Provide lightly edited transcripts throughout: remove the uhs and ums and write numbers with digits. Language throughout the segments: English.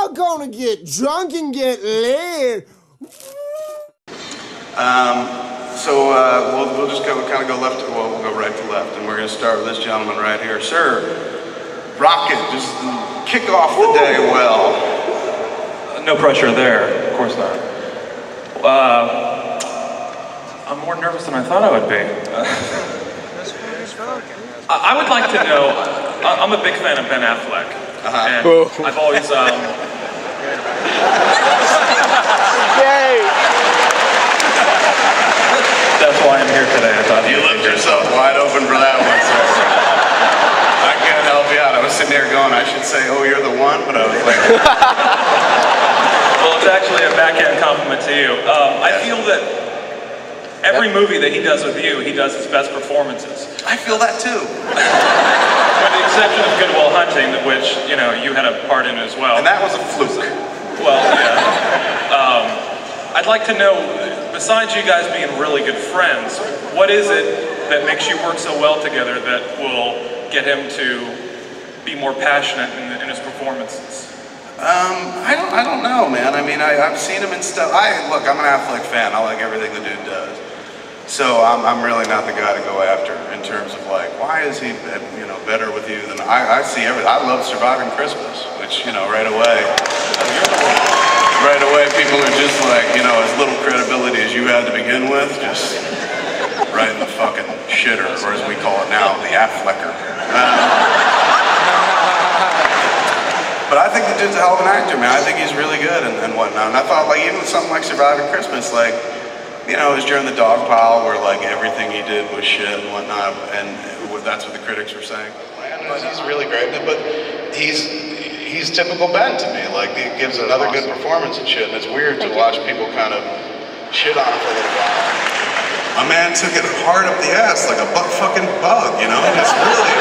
all gonna get drunk and get laid. We'll just go kind of go left. Well, we'll go right to left, and we're going to start with this gentleman right here, sir. Rocket, just kick off the day well. No pressure there, of course not. I'm more nervous than I thought I would be. I would like to know. I'm a big fan of Ben Affleck, and I've always. That's why I'm here today. I thought you left yourself wide open for that one, sir. I can't help you out. I was sitting there going, I should say, oh, you're the one, but I was like... Well, it's actually a backhand compliment to you. I feel that every movie that he does with you, he does his best performances. I feel that too. With the exception of Good Will Hunting, which, you know, you had a part in as well. And that was a fluke. Well, yeah. I'd like to know, besides you guys being really good friends, what is it that makes you work so well together that will get him to be more passionate in his performances? I don't know, man. I mean, I've seen him in stuff. Look, I'm an Affleck fan. I like everything the dude does. So I'm really not the guy to go after in terms of like, why is he, you know, better with you than I see everything. I love Surviving Christmas, which, you know, right away, people are just like, you know, as little credibility as you had to begin with, just right in the fucking shitter, or as we call it now, the Afflecker. But I think the dude's a hell of an actor, man. I think he's really good and whatnot. And I thought, like, even with something like Surviving Christmas, like, you know, it was during the dog pile where, like, everything he did was shit and whatnot, and that's what the critics were saying. But he's really great, but he's typical Ben to me. Like, he gives another good performance and shit, and it's weird to watch people kind of shit on him for a little while. A man took it hard up the ass like a fucking bug, you know? It's really...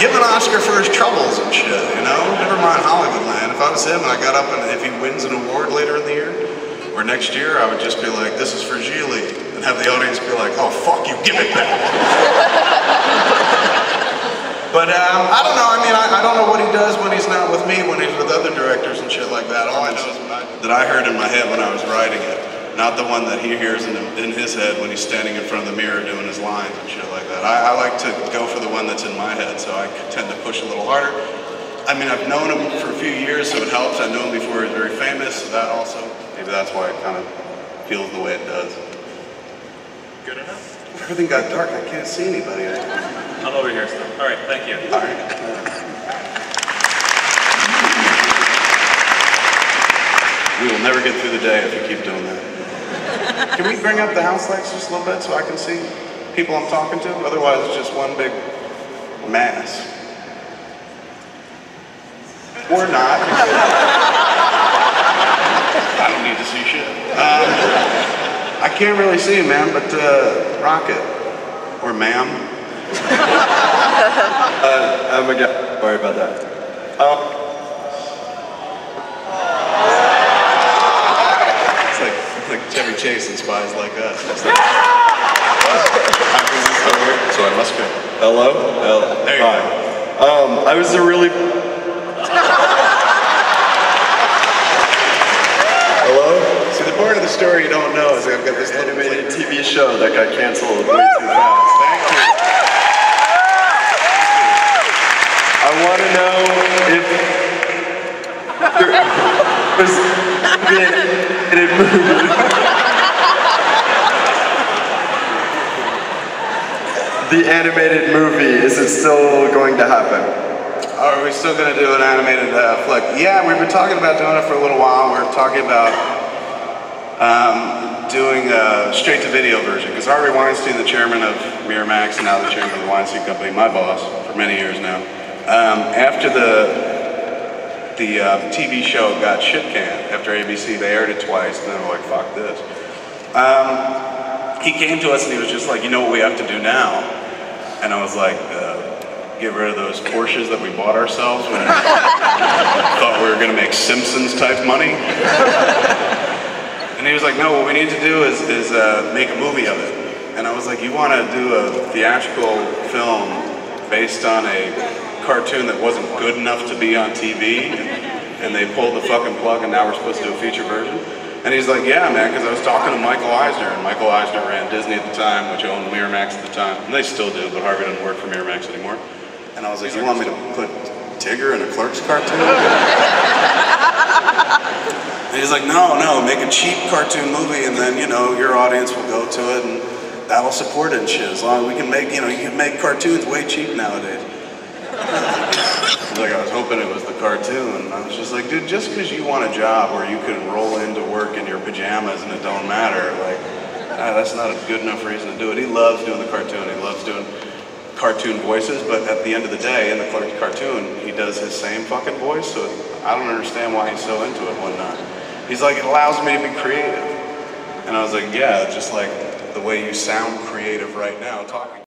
Give an Oscar for his troubles and shit, you know? Never mind Hollywoodland. If I was him and I got up and if he wins an award later in the year, or next year, I would just be like, this is for Gigli, and have the audience be like, oh, fuck you, give it back. But I don't know, I mean, I don't know what he does when he's not with me, when he's with other directors and shit like that. All I know is that I heard in my head when I was writing it, not the one that he hears in his head when he's standing in front of the mirror doing his lines and shit like that. I like to go for the one that's in my head, so I tend to push a little harder. I mean, I've known him for a few years, so it helps. I knew him before he was very famous, so that also, maybe that's why it kind of feels the way it does. Good enough? Everything got dark, I can't see anybody. I'm over here still. All right, thank you. All right. We will never get through the day if you keep doing that. Can we bring up the house lights just a little bit so I can see people I'm talking to? Otherwise, it's just one big mass. Or not. I don't need to see shit. I can't really see him, man, but Rocket. Or ma'am. I'm a guy. Sorry about that. It's like Chevy Chase and Spies Like Us. So I must go. Hello? There you go. I was a really... Hello? See, the part of the story you don't know is I've got this animated TV show that got canceled way too fast. Thank you. I want to know if there's the animated movie, is it still going to happen? Are we still going to do an animated flick? Yeah, we've been talking about doing it for a little while. We're talking about doing a straight-to-video version, because Harvey Weinstein, the chairman of Miramax, and now the chairman of the Weinstein Company, my boss for many years now, after the TV show got shit-canned, after ABC, they aired it twice, and they were like, fuck this. He came to us and he was just like, you know what we have to do now? And I was like, get rid of those Porsches that we bought ourselves when we thought we were going to make Simpsons-type money. And he was like, no, what we need to do is make a movie of it. And I was like, you want to do a theatrical film based on a cartoon that wasn't good enough to be on TV? and they pulled the fucking plug, and now we're supposed to do a feature version. And he's like, yeah, man, because I was talking to Michael Eisner, and Michael Eisner ran Disney at the time, which owned Miramax at the time. And they still do, but Harvey doesn't work for Miramax anymore. And I was like, you want me to put Tigger in a Clerks cartoon? And he's like, no, make a cheap cartoon movie, and then, you know, your audience will go to it, and that'll support it and shit. As long as we can make, you know, you can make cartoons way cheap nowadays. Like, I was hoping it was the cartoon. I was just like, dude, just because you want a job where you can roll into work in your pajamas and it don't matter, like, that's not a good enough reason to do it. He loves doing the cartoon. He loves doing cartoon voices, but at the end of the day, in the cartoon, he does his same fucking voice, so I don't understand why he's so into it and whatnot. He's like, it allows me to be creative. And I was like, yeah, just like the way you sound creative right now, talking.